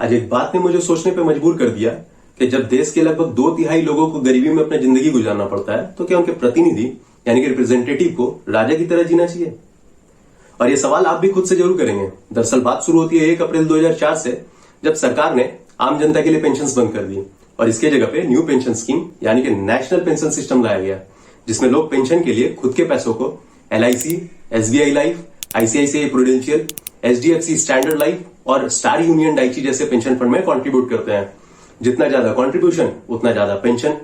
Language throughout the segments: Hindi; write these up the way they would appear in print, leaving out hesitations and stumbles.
आज एक बात ने मुझे सोचने पे मजबूर कर दिया कि जब देश के लगभग 2/3 लोगों को गरीबी में अपनी जिंदगी गुजारना पड़ता है तो क्या उनके प्रतिनिधि यानी कि रिप्रेजेंटेटिव को राजा की तरह जीना चाहिए? और ये सवाल आप भी खुद से जरूर करेंगे। दरअसल बात शुरू होती है 1 अप्रैल 2004 से, जब सरकार ने आम जनता के लिए पेंशन बंद कर दी और इसके जगह पे न्यू पेंशन स्कीम यानी कि नेशनल पेंशन सिस्टम लाया गया, जिसमें लोग पेंशन के लिए खुद के पैसों को LIC, SBI life, ICICI prudential, HDFC standard life और स्टार यूनियन डाइची जैसे पेंशन फंड में कंट्रीब्यूट करते हैं। जितना ज्यादा कंट्रीब्यूशन उतना ज्यादा पेंशन।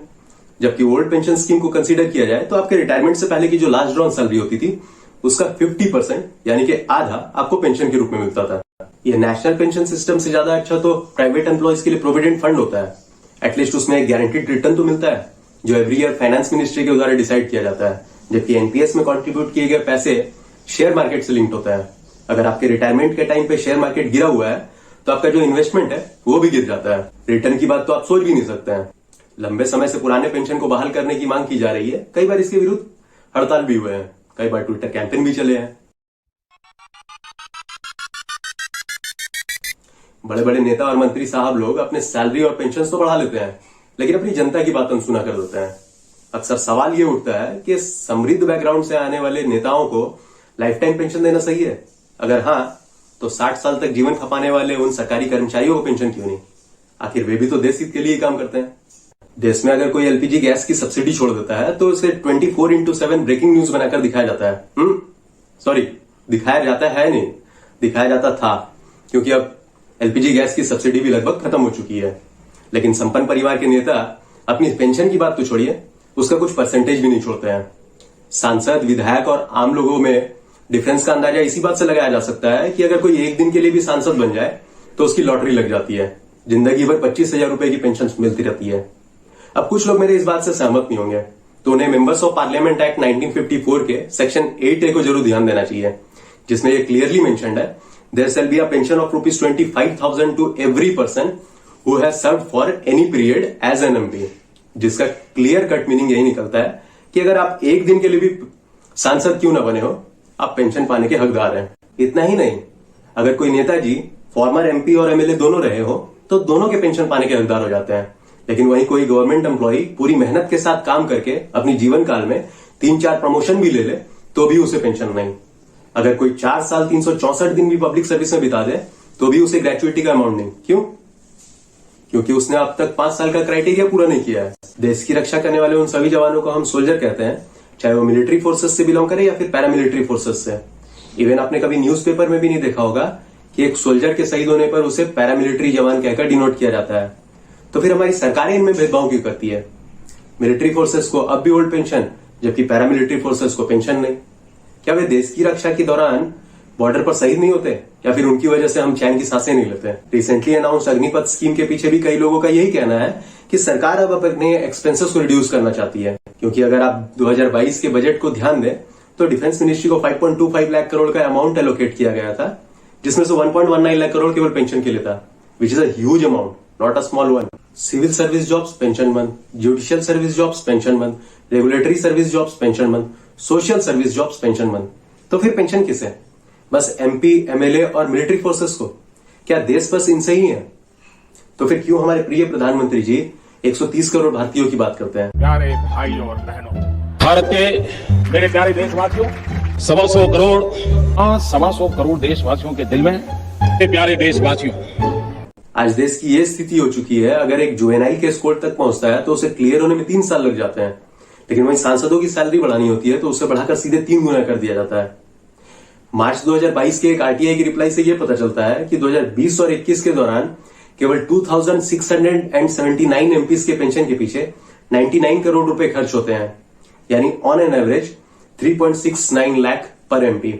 जबकि ओल्ड पेंशन स्कीम को कंसीडर किया जाए तो आपके रिटायरमेंट से पहले की जो लास्ट ड्रॉन सैलरी होती थी उसका 50% यानी कि आधा आपको पेंशन के रूप में मिलता था। ये नेशनल पेंशन सिस्टम से ज्यादा अच्छा तो प्राइवेट एम्प्लॉयज के लिए प्रोविडेंट फंड होता है। एटलीस्ट उसमें एक गारंटीड रिटर्न तो मिलता है जो एवरी ईयर फाइनेंस मिनिस्ट्री के द्वारा डिसाइड किया जाता है। जबकि एनपीएस में कंट्रीब्यूट किए गए पैसे शेयर मार्केट से लिंक्ड होता है। अगर आपके रिटायरमेंट के टाइम पे शेयर मार्केट गिरा हुआ है तो आपका जो इन्वेस्टमेंट है वो भी गिर जाता है। रिटर्न की बात तो आप सोच भी नहीं सकते हैं। लंबे समय से पुराने पेंशन को बहाल करने की मांग की जा रही है। कई बार इसके विरुद्ध हड़ताल भी हुए हैं, कई बार ट्विटर कैंपेन भी चले हैं। बड़े बड़े नेता और मंत्री साहब लोग अपने सैलरी और पेंशन तो बढ़ा लेते हैं, लेकिन अपनी जनता की बात अनसुना कर देते हैं। अक्सर सवाल ये उठता है कि समृद्ध बैकग्राउंड से आने वाले नेताओं को लाइफ टाइम पेंशन देना सही है? अगर हाँ, तो 60 साल तक जीवन खपाने वाले उन सरकारी कर्मचारियों को पेंशन क्यों नहीं? आखिर वे भी तो देश हित के लिए काम करते हैं। देश में अगर कोई एलपीजी गैस की सब्सिडी छोड़ देता है तो उसे 24/7 ब्रेकिंग न्यूज बनाकर दिखाया जाता है। सॉरी, दिखाया जाता है नहीं, दिखाया जाता था, क्योंकि अब एलपीजी गैस की सब्सिडी भी लगभग खत्म हो चुकी है। लेकिन संपन्न परिवार के नेता अपनी पेंशन की बात तो छोड़िए, उसका कुछ परसेंटेज भी नहीं छोड़ते हैं। सांसद, विधायक और आम लोगों में डिफरेंस का अंदाजा इसी बात से लगाया जा सकता है कि अगर कोई एक दिन के लिए भी सांसद बन जाए तो उसकी लॉटरी लग जाती है। जिंदगी भर 25,000 रुपए की पेंशन मिलती रहती है। अब कुछ लोग मेरे इस बात से सहमत नहीं होंगे, तो उन्हें मेंबर्स ऑफ पार्लियामेंट एक्ट 1954 के सेक्शन 8A को जरूर ध्यान देना चाहिए, जिसमें यह क्लियरली मेंशन्ड है, there shall be a pension of ₹25,000 to every person who has served for any period as an MP। जिसका क्लियर कट मीनिंग यही निकलता है कि अगर आप एक दिन के लिए भी सांसद क्यों ना बने हो, आप पेंशन पाने के हकदार हैं। इतना ही नहीं, अगर कोई नेताजी फॉर्मर MP और MLA दोनों रहे हो तो दोनों के पेंशन पाने के हकदार हो जाते हैं। लेकिन वहीं कोई गवर्नमेंट एम्प्लॉय पूरी मेहनत के साथ काम करके अपनी जीवन काल में 3-4 प्रमोशन भी ले ले तो भी उसे पेंशन नहीं। अगर कोई 4 साल 364 दिन भी पब्लिक सर्विस में बिता दे तो भी उसे ग्रेचुइटी का अमाउंट नहीं। क्यों? क्योंकि उसने अब तक 5 साल का क्राइटेरिया पूरा नहीं किया है। देश की रक्षा करने वाले उन सभी जवानों को हम सोल्जर कहते हैं, चाहे वो मिलिट्री फोर्सेस से बिलोंग करे या फिर पैरामिलिट्री फोर्सेस से। इवन आपने कभी न्यूज़पेपर में भी नहीं देखा होगा कि एक सोल्जर के शहीद होने पर उसे पैरामिलिट्री जवान कहकर डिनोट किया जाता है। तो फिर हमारी सरकारें इनमें भेदभाव क्यों करती है? मिलिट्री फोर्सेस को अब भी ओल्ड पेंशन, जबकि पैरामिलिट्री फोर्सेस को पेंशन नहीं। क्या वे देश की रक्षा के दौरान बॉर्डर पर शहीद नहीं होते, या फिर उनकी वजह से हम चैन की सांसें नहीं लेते? रिसेंटली अनाउंस अग्निपथ स्कीम के पीछे भी कई लोगों का यही कहना है कि सरकार अब अपने एक्सपेंसेस को रिड्यूस करना चाहती है। क्योंकि अगर आप 2022 के बजट को ध्यान दें तो डिफेंस मिनिस्ट्री को 5.25 लाख करोड़ का अमाउंट एलोकेट किया गया था, जिसमें से 1.19 लाख करोड़ केवल पेंशन के लिए था, which is a huge amount, not a small one. Civil service jobs pension बंद, जुडिशियल सर्विस जॉब्स पेंशन बंद, रेगुलेटरी सर्विस जॉब्स पेंशन बंद, सोशल सर्विस जॉब्स पेंशन बंद। तो फिर पेंशन किसे? बस MP, MLA और मिलिट्री फोर्सेस को? क्या देश बस इनसे ही है? तो फिर क्यों हमारे प्रिय प्रधानमंत्री जी 130 करोड़ भारतीयों की बात करते हैं? प्यारे भाई और बहनों, भारत के मेरे प्यारे देशवासियों, 125 करोड़ देशवासियों के दिल में, मेरे प्यारे देशवासियों, आज देश की ये स्थिति हो चुकी है, अगर एक जुवेनाइल केस कोर्ट तक पहुंचता है तो उसे क्लियर होने में 3 साल लग जाते हैं। लेकिन वहीं सांसदों की सैलरी बढ़ानी होती है तो उसे बढ़ाकर सीधे 3 गुना कर दिया जाता है। मार्च 2022 के एक RTI की रिप्लाई से यह पता चलता है कि 2020 और 21 के दौरान केवल 2679 MPs के पेंशन के पीछे 99 करोड़ रुपए खर्च होते हैं, यानी ऑन एन एवरेज 3.69 लाख पर MP।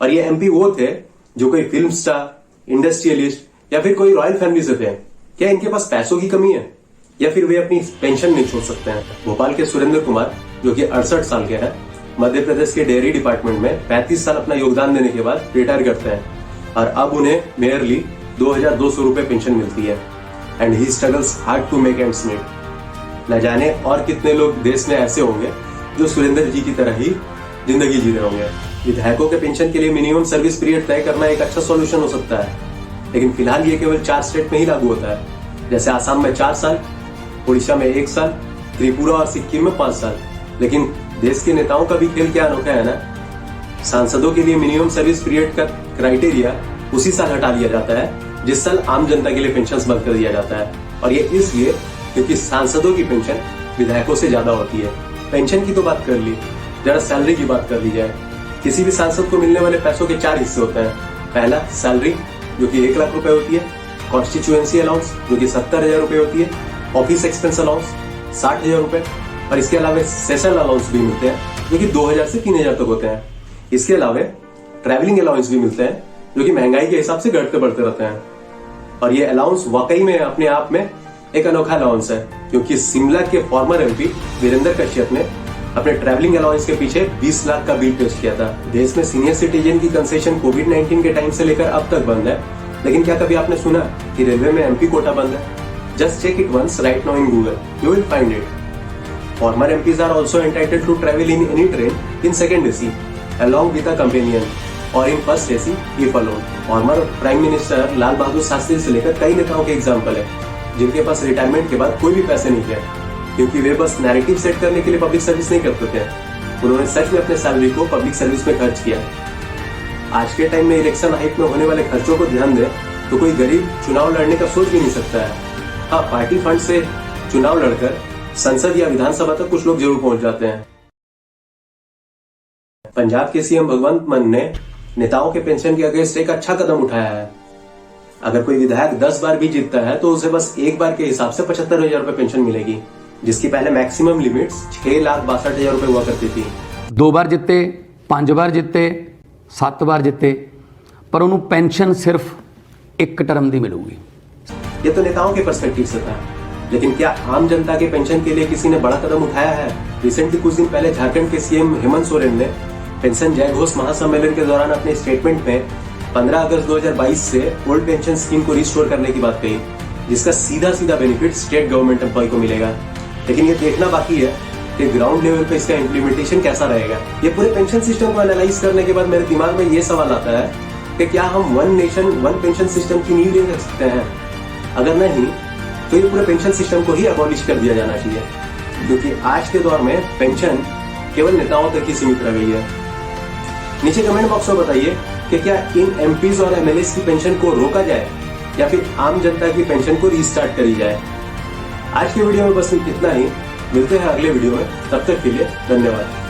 और ये MP वो थे जो कोई फिल्म स्टार, इंडस्ट्रियलिस्ट या फिर कोई रॉयल फैमिली से थे। क्या इनके पास पैसों की कमी है या फिर वे अपनी पेंशन नहीं छोड़ सकते हैं? भोपाल के सुरेंद्र कुमार, जो कि 68 साल के हैं, मध्य प्रदेश के डेयरी डिपार्टमेंट में 35 साल अपना योगदान देने के बाद रिटायर करते हैं और अब उन्हें मेयरली 2,200 रुपए पेंशन मिलती है। And he struggles hard to make ends meet. न जाने और कितने लोग देश में ऐसे होंगे जो सुरेंद्र जी की तरह ही जिंदगी जी रहे होंगे। विधायकों के पेंशन के लिए मिनिमम सर्विस पीरियड तय करना एक अच्छा सॉल्यूशन हो सकता है, लेकिन फिलहाल ये केवल 4 स्टेट में ही लागू होता है, जैसे आसाम में 4 साल, उड़ीसा में 1 साल, त्रिपुरा और सिक्किम में 5 साल। लेकिन देश के नेताओं का भी खेल क्या अनोखा है ना, सांसदों के लिए मिनिमम सर्विस पीरियड का क्राइटेरिया उसी साल हटा लिया जाता है जिस साल आम जनता के लिए पेंशन बंद कर दिया जाता है। और ये इसलिए क्योंकि सांसदों की पेंशन विधायकों से ज्यादा होती है। पेंशन की तो बात कर ली, जरा सैलरी की बात कर ली जाए। किसी भी सांसद को मिलने वाले पैसों के 4 हिस्से होते हैं। पहला सैलरी जो कि 1 लाख रुपए होती है, कॉन्स्टिट्यूएंसी अलाउंस जो कि 70,000 रुपए होती है, ऑफिस एक्सपेंस अलाउंस 60,000 रुपए, और इसके अलावा सेशन अलाउंस भी मिलते हैं जो कि 2,000 से 3,000 तक होते हैं। इसके अलावा ट्रैवलिंग अलाउंस भी मिलते हैं जो कि महंगाई के हिसाब से घटते बढ़ते रहते हैं। और ये अलाउंस वाकई में अपने आप में एक अनोखा अलाउंस है, क्योंकि शिमला के फॉर्मर एमपी वीरेंद्र कश्यप ने अपने ट्रैवलिंग अलाउंस के पीछे 20 लाख का बिल पेश किया था। देश में सीनियर सिटीजन की कंसेशन कोविड-19 के टाइम से लेकर अब तक बंद है, लेकिन क्या कभी आपने सुना कि रेलवे में एमपी कोटा बंद है? Just check it once right now in Google, you will find it. Former MPs are also entitled to travel in any train in second AC along with a companion or in first AC if alone. Former prime minister Lal Bahadur Shastri से लेकर कई नेताओं के एग्जाम्पल है जिनके पास रिटायरमेंट के बाद कोई भी पैसे नहीं थे, क्योंकि वे बस नैरेटिव सेट करने के लिए पब्लिक सर्विस नहीं करते थे, उन्होंने सच में अपने सैलरी को पब्लिक सर्विस में खर्च किया। आज के टाइम में इलेक्शन हाइट में होने वाले खर्चों को ध्यान दे तो कोई गरीब चुनाव लड़ने का सोच भी नहीं सकता है। हाँ, पार्टी फंड से चुनाव लड़कर संसद या विधानसभा तक कुछ लोग जरूर पहुंच जाते हैं। पंजाब के सीएम भगवंत मान ने नेताओं के पेंशन के अगेंस्ट एक अच्छा कदम उठाया है। अगर कोई विधायक 10 बार भी जीतता है तो उसे बस एक बार के हिसाब से 75,000 रुपए पेंशन मिलेगी, जिसकी पहले मैक्सिमम लिमिट 6,62,000 रुपए हुआ करती थी। 2 बार जिते, 5 बार जिते, 7 बार जिते, पर उन्होंने पेंशन सिर्फ 1 टर्म दी मिलूगी। ये तो नेताओं के पर्सपेक्टिव से था, लेकिन क्या आम जनता के पेंशन के लिए किसी ने बड़ा कदम उठाया है? रिसेंटली कुछ दिन पहले झारखंड के सीएम हेमंत सोरेन ने पेंशन जय घोष महासम्मेलन के दौरान अपने स्टेटमेंट में 15 अगस्त 2022 से ओल्ड पेंशन स्कीम को रिस्टोर करने की बात कही, जिसका सीधा बेनिफिट स्टेट गवर्नमेंट एम्प्लॉय को मिलेगा। लेकिन ये देखना बाकी है कि ग्राउंड लेवल पे इसका इम्प्लीमेंटेशन कैसा रहेगा। ये पूरे पेंशन सिस्टम को एनालाइज करने के बाद मेरे दिमाग में ये सवाल आता है कि क्या हम one nation one pension system की नींव ले सकते हैं? अगर नहीं तो ये पूरे पेंशन सिस्टम को ही अबॉलिश कर दिया जाना चाहिए, क्योंकि आज के दौर में पेंशन केवल नेताओं तक ही सीमित रह गई है। नीचे कमेंट बॉक्स में बताइए कि क्या इन एमपीज और एमएलएस की पेंशन को रोका जाए या फिर आम जनता की पेंशन को रीस्टार्ट करी जाए। आज के वीडियो में बस इतना ही, मिलते हैं अगले वीडियो में, तब तक के लिए धन्यवाद।